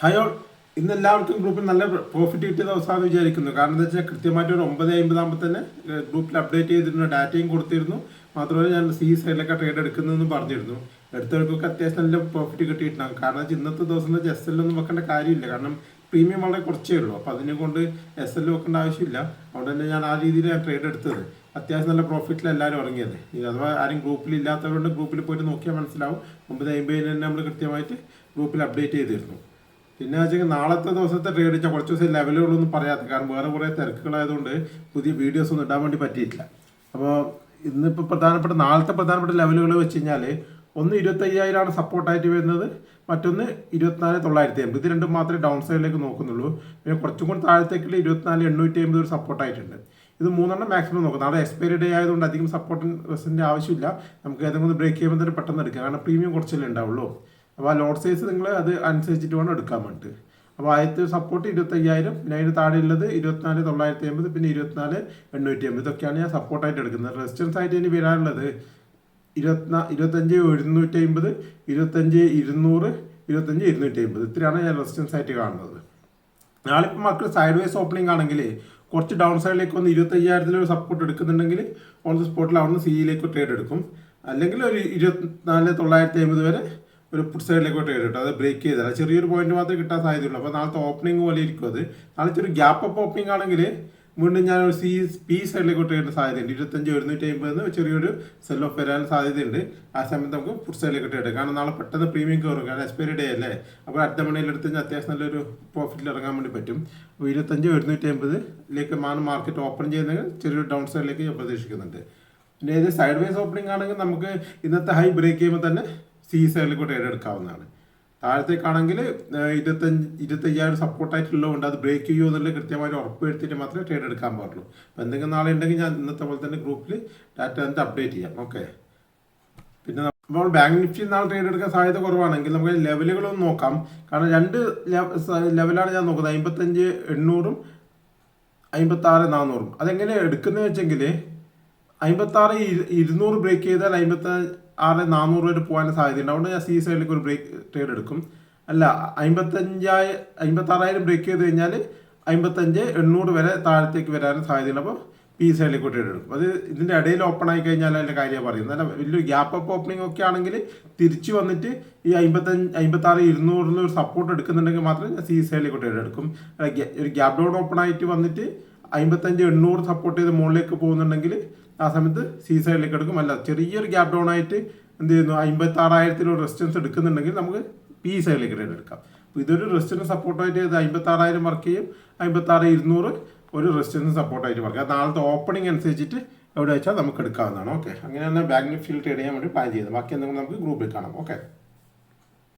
Hi all, ഇന്ന് എല്ലാവർക്കും ഗ്രൂപ്പിൽ നല്ല പ്രോഫിറ്റ് കിട്ടിയ ദിവസമാണെന്ന് വിചാരിക്കുന്നു. കാരണം എന്താ വെച്ചാൽ കൃത്യമായിട്ട് ഒരു 9:50 തന്നെ ഗ്രൂപ്പിൽ അപ്ഡേറ്റ് ചെയ്തിരുന്നു, ഡാറ്റയും കൊടുത്തിരുന്നു. മാത്രമല്ല ഞാൻ സൈഡിലൊക്കെ ട്രേഡ് എടുക്കുന്നതെന്ന് പറഞ്ഞിരുന്നു. എടുത്തവർക്കൊക്കെ അത്യാവശ്യം നല്ല പ്രോഫിറ്റ് കിട്ടിയിട്ടുണ്ടാകും. കാരണം വെച്ചാൽ ഇന്നത്തെ ദിവസം എന്ന് വെച്ചാൽ SL ഒന്നും വെക്കേണ്ട കാര്യമില്ല. കാരണം പ്രീമിയം വളരെ കുറച്ചേ ഉള്ളൂ. അപ്പോൾ അതിനെ കൊണ്ട് SL വെക്കേണ്ട ആവശ്യമില്ല. അതുകൊണ്ട് തന്നെ ഞാൻ ആ രീതിയിൽ ട്രേഡ് എടുത്തത്. അത്യാവശ്യം നല്ല പ്രോഫിറ്റിൽ എല്ലാവരും ഇറങ്ങിയത്. അഥവാ ആരും ഗ്രൂപ്പിൽ ഇല്ലാത്തവരുടെ ഗ്രൂപ്പിൽ പോയിട്ട് നോക്കിയാൽ മനസ്സിലാവും. 9:50 തന്നെ നമ്മൾ കൃത്യമായിട്ട് ഗ്രൂപ്പിൽ അപ്ഡേറ്റ് ചെയ്തിരുന്നു. പിന്നെ വെച്ചാൽ നാളത്തെ ദിവസത്തെ ട്രേഡ് വെച്ചാൽ കുറച്ച് ദിവസം ലെവലുകളൊന്നും പറയാത്ത, കാരണം വേറെ കുറേ തിരക്കുകളായതുകൊണ്ട് പുതിയ വീഡിയോസ് ഒന്നും ഇടാൻ വേണ്ടി പറ്റിയിട്ടില്ല. അപ്പോൾ ഇന്നിപ്പോൾ നാളത്തെ പ്രധാനപ്പെട്ട ലെവലുകൾ വെച്ച് കഴിഞ്ഞാൽ ഒന്ന് 25,000 സപ്പോർട്ടായിട്ട് വരുന്നത്, മറ്റൊന്ന് 24,950. ഇത് രണ്ടും മാത്രമേ ഡൗൺ സൈഡിലേക്ക് നോക്കുന്നുള്ളൂ. പിന്നെ കുറച്ചും കൂടി താഴത്തേക്കുള്ള 24,850 ഒരു സപ്പോർട്ടായിട്ടുണ്ട്. ഇത് മൂന്നെണ്ണം മാക്സിമം നോക്കും. നാളെ എക്സ്പയറി ഡേ ആയതുകൊണ്ട് അധികം സപ്പോർട്ടിന് റെസ്റ്റിൻ്റെ ആവശ്യമില്ല. നമുക്ക് ഏതെങ്കിലും ബ്രേക്ക് ചെയ്യുമ്പോൾ തന്നെ പെട്ടെന്ന് എടുക്കാം, കാരണം പ്രീമിയം കുറച്ചല്ലേ ഉണ്ടാവുള്ളൂ. അപ്പോൾ ആ ലോഡ് സൈസ് നിങ്ങൾ അത് അനുസരിച്ചിട്ട് വേണം എടുക്കാൻ വേണ്ടിയിട്ട്. അപ്പോൾ ആദ്യത്തെ സപ്പോർട്ട് 25,000, പിന്നെ അതിന് താഴെയുള്ളത് 24,950, പിന്നെ 24,850. ഇതൊക്കെയാണ് ഞാൻ സപ്പോർട്ടായിട്ട് എടുക്കുന്നത്. റെസിസ്റ്റൻസ് ആയിട്ട് ഇനി വരാനുള്ളത് 25,150, 25,200, 25,250. ഇത്രയാണ് ഞാൻ റെസിസ്റ്റൻസ് ആയിട്ട് കാണുന്നത്. നാളെ ഇപ്പോൾ മക്കൾ സൈഡ് വേസ് ഓപ്പണിംഗ് ആണെങ്കിൽ കുറച്ച് ഡൗൺ സൈഡിലേക്ക് ഒന്ന് 25,000 ഒരു സപ്പോർട്ട് എടുക്കുന്നുണ്ടെങ്കിൽ ഓൺ ദ സ്പോട്ടിൽ അവിടുന്ന് സിയിലേക്ക് ട്രേഡ് എടുക്കും. അല്ലെങ്കിൽ ഒരു 24,950 വരെ ഒരു പുട്ട് സൈഡിലേക്ക് ട്രേഡ് കിട്ടും. അത് ബ്രേക്ക് ചെയ്താൽ ചെറിയൊരു പോയിന്റ് മാത്രമേ കിട്ടാൻ സാധ്യതയുള്ളൂ. അപ്പോൾ നാളത്തെ ഓപ്പണിംഗ് പോലെ ഇരിക്കും അത്. നാളെ ഒരു ഗ്യാപ്പ് അപ്പ് ഓപ്പണിംഗ് ആണെങ്കിൽ വീണ്ടും ഞാനൊരു പി സൈഡിലേക്ക് ട്രേഡ് സാധ്യതയുണ്ട്. 25,150 ചെറിയൊരു സെൽ ഓഫ് വരാൻ സാധ്യതയുണ്ട്. ആ സമയത്ത് നമുക്ക് പുട്ട് സൈഡിലേക്ക് ട്രേഡ്, കാരണം നാളെ പെട്ടെന്ന് പ്രീമിയം കയറും. കാരണം എക്സ്പയറി ഡേ അല്ലേ. അപ്പോൾ അടുത്ത മണിയിലെടുത്ത് കഴിഞ്ഞാൽ അത്യാവശ്യം നല്ലൊരു പ്രോഫിറ്റിൽ ഇറങ്ങാൻ വേണ്ടി പറ്റും. അപ്പോൾ 25,150 മാർക്കറ്റ് ഓപ്പൺ ചെയ്യുന്നെങ്കിൽ ചെറിയൊരു ഡൗൺ സൈഡിലേക്ക് ഞാൻ പ്രതീക്ഷിക്കുന്നുണ്ട്. പിന്നെ ഇത് സൈഡ് വൈസ് ഓപ്പണിംഗ് ആണെങ്കിൽ നമുക്ക് ഇന്നത്തെ ഹൈ ബ്രേക്ക് ചെയ്യുമ്പോൾ തന്നെ സൈഡിലേക്ക് ട്രേഡ് എടുക്കാവുന്നതാണ്. താഴത്തേക്കാണെങ്കിൽ 25,000 സപ്പോർട്ടായിട്ടുള്ളതുകൊണ്ട് അത് ബ്രേക്ക് ചെയ്യുമോ എന്നുള്ളത് കൃത്യമായിട്ട് ഉറപ്പ് വരുത്തിയിട്ട് മാത്രമേ ട്രേഡ് എടുക്കാൻ പാടുള്ളൂ. അപ്പോൾ എന്തെങ്കിലും നാളെ ഉണ്ടെങ്കിൽ ഞാൻ ഇന്നത്തെ പോലെ തന്നെ ഗ്രൂപ്പിൽ ഡാറ്റ എന്നിട്ട് അപ്ഡേറ്റ് ചെയ്യാം. ഓക്കെ. പിന്നെ നമ്മൾ ബാങ്ക് നിഫ്റ്റി നാളെ ട്രേഡ് എടുക്കാൻ സാധ്യത കുറവാണെങ്കിൽ നമുക്ക് ലെവലുകളൊന്നും നോക്കാം. കാരണം രണ്ട് ലെവലാണ് ഞാൻ നോക്കുന്നത്, 55,800, 56,400. അതെങ്ങനെ എടുക്കുന്നത് വെച്ചെങ്കിൽ 56,200 ബ്രേക്ക് ചെയ്താൽ 56,400 വരെ പോകാൻ സാധ്യതയുണ്ട്. അതുകൊണ്ട് ഞാൻ സൈഡിലേക്ക് ഒരു ബ്രേക്ക് ട്രേഡ് എടുക്കും. അല്ല, 56,000 ബ്രേക്ക് ചെയ്ത് കഴിഞ്ഞാൽ 55,800 വരെ താഴത്തേക്ക് വരാനും സാധ്യതയുണ്ട്. അപ്പോൾ സൈഡിലേക്ക് ട്രേഡ് എടുക്കും. അത് ഇതിൻ്റെ ഇടയിൽ ഓപ്പൺ ആയി കഴിഞ്ഞാൽ അതിൻ്റെ കാര്യമാണ് പറയുന്നത്. അല്ല, വലിയൊരു ഗ്യാപ്പ് അപ്പ് ഓപ്പണിംഗ് ഒക്കെ ആണെങ്കിൽ തിരിച്ച് വന്നിട്ട് ഈ 56,200 ഒരു സപ്പോർട്ട് എടുക്കുന്നുണ്ടെങ്കിൽ മാത്രമേ ഞാൻ സൈഡിലേക്ക് ട്രേഡ് എടുക്കും. ഒരു ഗ്യാപ്പ് ഡൗൺ ഓപ്പൺ ആയിട്ട് വന്നിട്ട് 55,800 സപ്പോർട്ട് ചെയ്ത് മുകളിലേക്ക് പോകുന്നുണ്ടെങ്കിൽ ആ സമയത്ത് സൈഡിലേക്ക് എടുക്കും. അല്ല, ചെറിയൊരു ഗ്യാപ്പ് ഡൗൺ ആയിട്ട് എന്ത് ചെയ്യുന്നു, 56,000 റെസിസ്റ്റൻസ് എടുക്കുന്നുണ്ടെങ്കിൽ നമുക്ക് സൈഡിലേക്ക് ട്രേഡ് എടുക്കാം. അപ്പോൾ ഇതൊരു റെസിസ്റ്റൻസ് സപ്പോർട്ടായിട്ട് 56,000 വർക്ക് ചെയ്യും, 56,200 ഒരു റെസിസ്റ്റൻസ് സപ്പോർട്ടായിട്ട് വർക്ക് ചെയ്യും. നാളത്തെ ഓപ്പണിംഗ് അനുസരിച്ചിട്ട് എവിടെ വെച്ചാൽ നമുക്ക് എടുക്കാവുന്നതാണ്. ഓക്കെ. അങ്ങനെയാണ് ബാങ്ക് നിഫ്റ്റിയിൽ ട്രേഡ് ചെയ്യാൻ വേണ്ടി പ്ലാൻ ചെയ്യുന്നത്. ബാക്കി എന്തെങ്കിലും നമുക്ക് ഗ്രൂപ്പിൽ കാണാം. ഓക്കെ.